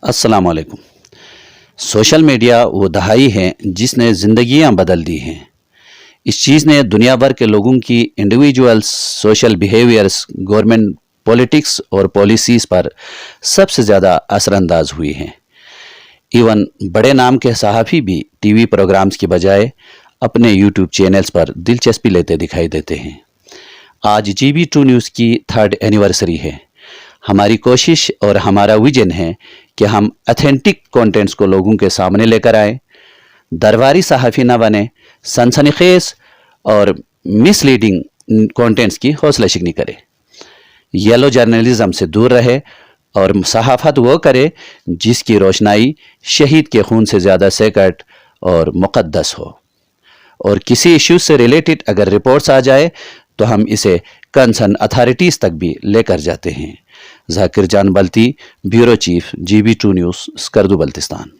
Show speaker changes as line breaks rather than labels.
अस्सलाम वालेकुम। Social media वो दहाई है जिसने ज़िंदगियां बदल दी हैं। इस चीज़ ने दुनिया भर के लोगों की individuals, social behaviours, government politics और पॉलिसीज़ पर सबसे ज़्यादा असरअंदाज हुई हैं। इवन बड़े नाम के सहाफ़ी भी टीवी प्रोग्राम्स की बजाय अपने यूट्यूब चैनल्स पर दिलचस्पी लेते दिखाई देते हैं। आज GB2 न्यूज़ की 3rd एनिवर्सरी है। हमारी कोशिश और हमारा विजन है कि हम ऑथेंटिक कंटेंट्स को लोगों के सामने लेकर आए, दरबारी सहाफ़ी न बने, सनसनीखेज़ और मिसलीडिंग कंटेंट्स की हौसला शिकनी करे, येलो जर्नलिज्म से दूर रहे और सहाफ़त वो करे जिसकी रोशनाई शहीद के खून से ज़्यादा सेकट और मुक़द्दस हो। और किसी इश्यूज से रिलेटेड अगर रिपोर्ट्स आ जाए तो हम इसे कंसर्न अथॉरिटीज़ तक भी लेकर जाते हैं। ज़ाकिर जान Balti, bureau chief, GB2 news, Skardu Baltistan.